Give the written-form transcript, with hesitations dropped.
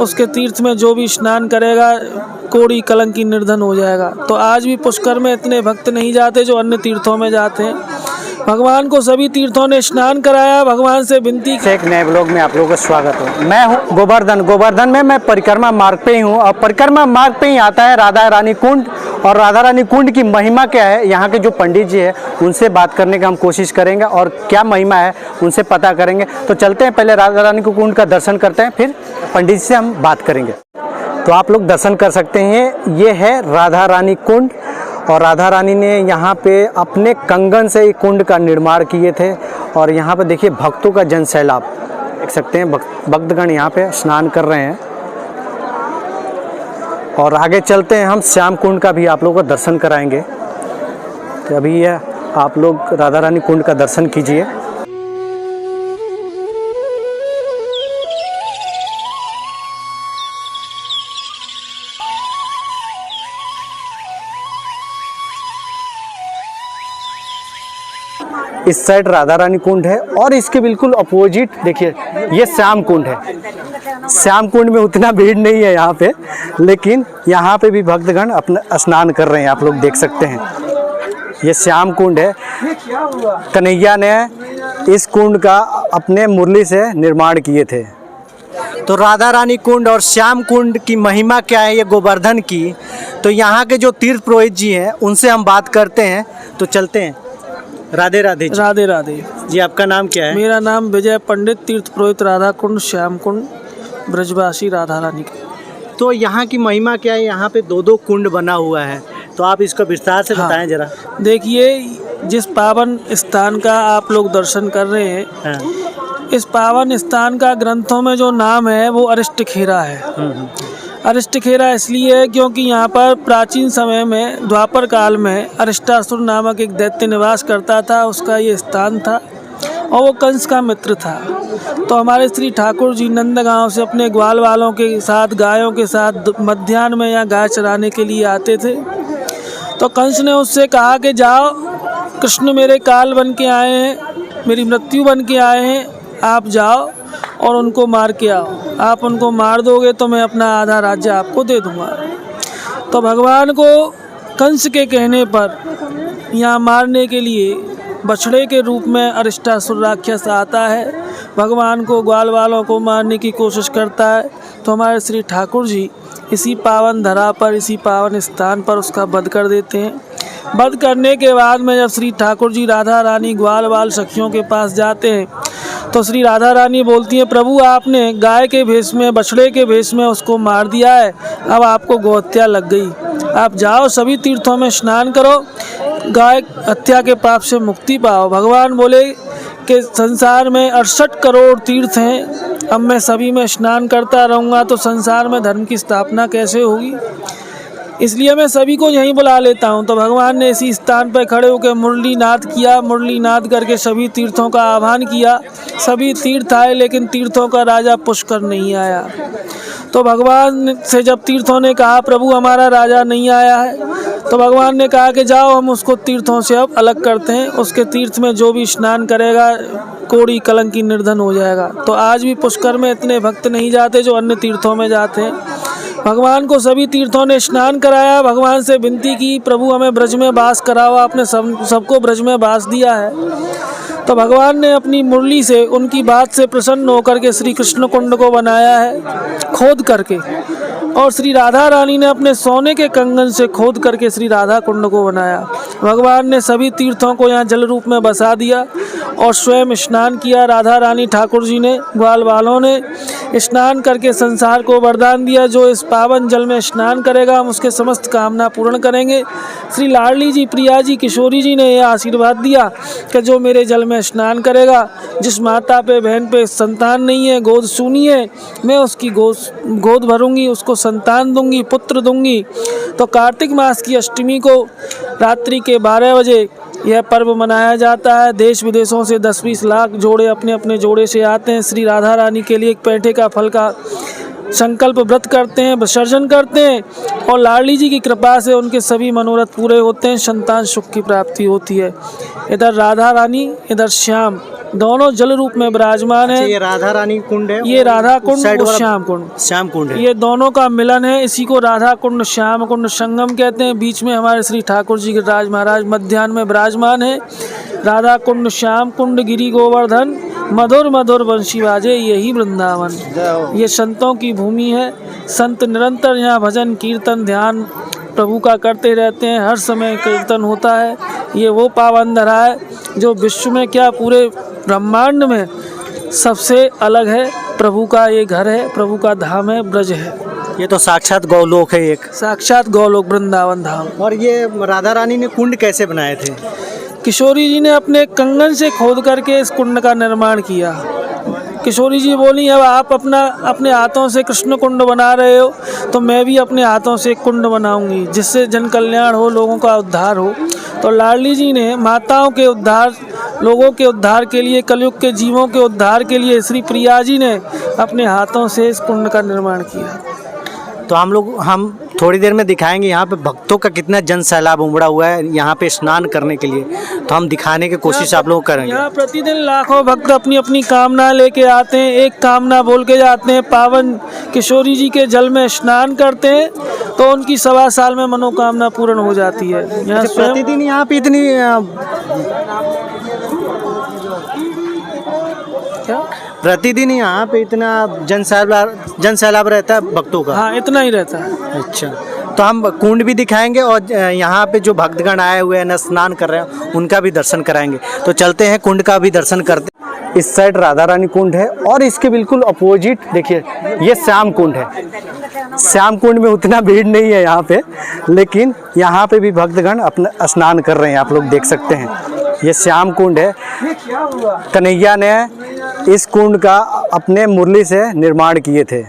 उसके तीर्थ में जो भी स्नान करेगा कोड़ी कलंकी निर्धन हो जाएगा। तो आज भी पुष्कर में इतने भक्त नहीं जाते जो अन्य तीर्थों में जाते हैं। भगवान को सभी तीर्थों ने स्नान कराया। भगवान से विनती एक नए ब्लॉग में आप लोगों का स्वागत है। मैं हूँ गोवर्धन में मैं परिक्रमा मार्ग पे ही हूँ और परिक्रमा मार्ग पे ही आता है राधा रानी कुंड। और राधा रानी कुंड की महिमा क्या है, यहाँ के जो पंडित जी है उनसे बात करने का हम कोशिश करेंगे और क्या महिमा है उनसे पता करेंगे। तो चलते हैं, पहले राधा रानी को कुंड का दर्शन करते हैं, फिर पंडित जी से हम बात करेंगे। तो आप लोग दर्शन कर सकते हैं, ये है राधा रानी कुंड और राधा रानी ने यहाँ पे अपने कंगन से कुंड का निर्माण किए थे। और यहाँ पे देखिए भक्तों का जन सैलाब देख सकते हैं, भक्तगण यहाँ पे स्नान कर रहे हैं। और आगे चलते हैं, हम श्याम कुंड का भी आप लोगों को दर्शन कराएंगे। तो अभी ये आप लोग राधा रानी कुंड का दर्शन कीजिए। इस साइड राधा रानी कुंड है और इसके बिल्कुल अपोजिट देखिए ये श्याम कुंड है। श्याम कुंड में उतना भीड़ नहीं है यहाँ पे, लेकिन यहाँ पे भी भक्तगण अपना स्नान कर रहे हैं, आप लोग देख सकते हैं। ये श्याम कुंड है। कन्हैया ने इस कुंड का अपने मुरली से निर्माण किए थे। तो राधा रानी कुंड और श्याम कुंड की महिमा क्या है ये गोवर्धन की, तो यहाँ के जो तीर्थ पुरोहित जी हैं उनसे हम बात करते हैं। तो चलते हैं। राधे राधे जी। राधे राधे जी, आपका नाम क्या है? मेरा नाम विजय पंडित, तीर्थ पुरोहित राधा कुंड श्याम कुंड ब्रजवासी राधा रानी का। तो यहाँ की महिमा क्या है? यहाँ पे दो कुंड बना हुआ है, तो आप इसको विस्तार से बताएं जरा। देखिए, जिस पावन स्थान का आप लोग दर्शन कर रहे हैं, हाँ। इस पावन स्थान का ग्रंथों में जो नाम है वो अरिष्टखेरा है। अरिष्टखेरा इसलिए है क्योंकि यहाँ पर प्राचीन समय में द्वापर काल में अरिष्टासुर नामक एक दैत्य निवास करता था, उसका ये स्थान था और वो कंस का मित्र था। तो हमारे श्री ठाकुर जी नंदगांव से अपने ग्वाल वालों के साथ, गायों के साथ मध्याह्न में यहाँ गाय चराने के लिए आते थे। तो कंस ने उससे कहा कि जाओ, कृष्ण मेरे काल बन के आए हैं, मेरी मृत्यु बन के आए हैं, आप जाओ और उनको मार के आओ। आप उनको मार दोगे तो मैं अपना आधा राज्य आपको दे दूंगा। तो भगवान को कंस के कहने पर यहाँ मारने के लिए बछड़े के रूप में अरिष्टासुर राक्षस आता है, भगवान को, ग्वाल वालों को मारने की कोशिश करता है। तो हमारे श्री ठाकुर जी इसी पावन धरा पर, इसी पावन स्थान पर उसका वध कर देते हैं। वध करने के बाद में जब श्री ठाकुर जी राधा रानी ग्वाल वाल सखियों के पास जाते हैं तो श्री राधा रानी बोलती हैं, प्रभु आपने गाय के भेष में, बछड़े के भेष में उसको मार दिया है, अब आपको गौहत्या लग गई। आप जाओ, सभी तीर्थों में स्नान करो, गाय हत्या के पाप से मुक्ति पाओ। भगवान बोले कि संसार में 68 करोड़ तीर्थ हैं, अब मैं सभी में स्नान करता रहूँगा तो संसार में धर्म की स्थापना कैसे होगी, इसलिए मैं सभी को यहीं बुला लेता हूँ। तो भगवान ने इसी स्थान पर खड़े होकर मुरली नाद किया। मुरली नाद करके सभी तीर्थों का आह्वान किया। सभी तीर्थ आए, लेकिन तीर्थों का राजा पुष्कर नहीं आया। तो भगवान से जब तीर्थों ने कहा, प्रभु हमारा राजा नहीं आया है, तो भगवान ने कहा कि जाओ, हम उसको तीर्थों से अब अलग करते हैं, उसके तीर्थ में जो भी स्नान करेगा कोड़ी कलंकी निर्धन हो जाएगा। तो आज भी पुष्कर में इतने भक्त नहीं जाते जो अन्य तीर्थों में जाते हैं। भगवान को सभी तीर्थों ने स्नान कराया। भगवान से विनती की, प्रभु हमें ब्रज में वास कराओ, आपने सबको ब्रज में वास दिया है। तो भगवान ने अपनी मुरली से, उनकी बात से प्रसन्न होकर के श्री कृष्ण कुंड को बनाया है खोद करके, और श्री राधा रानी ने अपने सोने के कंगन से खोद करके श्री राधा कुंड को बनाया। भगवान ने सभी तीर्थों को यहाँ जल रूप में बसा दिया और स्वयं स्नान किया। राधा रानी ठाकुर जी ने, ग्वाल वालों ने स्नान करके संसार को वरदान दिया, जो इस पावन जल में स्नान करेगा हम उसके समस्त कामना पूर्ण करेंगे। श्री लाडली जी, प्रिया जी, किशोरी जी ने यह आशीर्वाद दिया कि जो मेरे जल में स्नान करेगा, जिस माता पे, बहन पे संतान नहीं है, गोद सूनी है, मैं उसकी गोद भरूंगी, उसको संतान दूंगी, पुत्र दूंगी। तो कार्तिक मास की अष्टमी को रात्रि के 12 बजे यह पर्व मनाया जाता है। देश विदेशों से 10-20 लाख जोड़े अपने अपने जोड़े से आते हैं। श्री राधा रानी के लिए एक पैठे का फल का संकल्प व्रत करते हैं, विसर्जन करते हैं और लाडली जी की कृपा से उनके सभी मनोरथ पूरे होते हैं, संतान सुख की प्राप्ति होती है। इधर राधा रानी, इधर श्याम, दोनों जल रूप में विराजमान है। ये राधा रानी कुंड है, ये राधा कुंड साइड और वाला श्याम कुंड, श्याम कुंड है। ये दोनों का मिलन है। इसी को राधा कुंड श्याम कुंड संगम कहते हैं। बीच में हमारे श्री ठाकुर जी गिरिराज महाराज मध्याह्न में विराजमान है। राधा कुंड श्याम कुंड गिरी गोवर्धन, मधुर मधुर बंशी बाजे यही वृंदावन। ये संतों की भूमि है। संत निरंतर यहाँ भजन कीर्तन ध्यान प्रभु का करते रहते हैं। हर समय कीर्तन होता है। ये वो पावन धरा है जो विश्व में क्या पूरे ब्रह्मांड में सबसे अलग है। प्रभु का ये घर है, प्रभु का धाम है, ब्रज है। ये तो साक्षात गौलोक है एक। साक्षात गौलोक वृंदावन धाम। और ये राधा रानी ने कुंड कैसे बनाए थे? किशोरी जी ने अपने कंगन से खोद करके इस कुंड का निर्माण किया। किशोरी जी बोली अब आप अपने हाथों से कृष्ण कुंड बना रहे हो तो मैं भी अपने हाथों से एक कुंड बनाऊंगी जिससे जन कल्याण हो, लोगों का उद्धार हो। तो लाडली जी ने माताओं के उद्धार, लोगों के उद्धार के लिए, कलयुग के जीवों के उद्धार के लिए श्री प्रिया जी ने अपने हाथों से इस कुंड का निर्माण किया। तो हम थोड़ी देर में दिखाएंगे यहाँ पे भक्तों का कितना जन सैलाब उमड़ा हुआ है यहाँ पे स्नान करने के लिए। तो हम दिखाने की कोशिश आप लोग करेंगे। यहाँ प्रतिदिन लाखों भक्त अपनी अपनी कामना लेके आते हैं। एक कामना बोल के जाते हैं, पावन किशोरी जी के जल में स्नान करते हैं तो उनकी 1.25 साल में मनोकामना पूर्ण हो जाती है। यहाँ प्रतिदिन यहाँ पे इतनी प्रतिदिन यहाँ पे इतना जन सैलाब रहता है भक्तों का? हाँ, इतना ही रहता है। अच्छा, तो हम कुंड भी दिखाएंगे और यहाँ पे जो भक्तगण आए हुए हैं, स्नान कर रहे हैं, उनका भी दर्शन कराएंगे। तो चलते हैं, कुंड का भी दर्शन करते हैं। इस साइड राधा रानी कुंड है और इसके बिल्कुल अपोजिट देखिए ये श्याम कुंड है। श्याम कुंड में उतना भीड़ नहीं है यहाँ पे, लेकिन यहाँ पे भी भक्तगण अपना स्नान कर रहे हैं। आप लोग देख सकते हैं ये श्याम कुंड है। कन्हैया ने इस कुंड का अपने मुरली से निर्माण किए थे।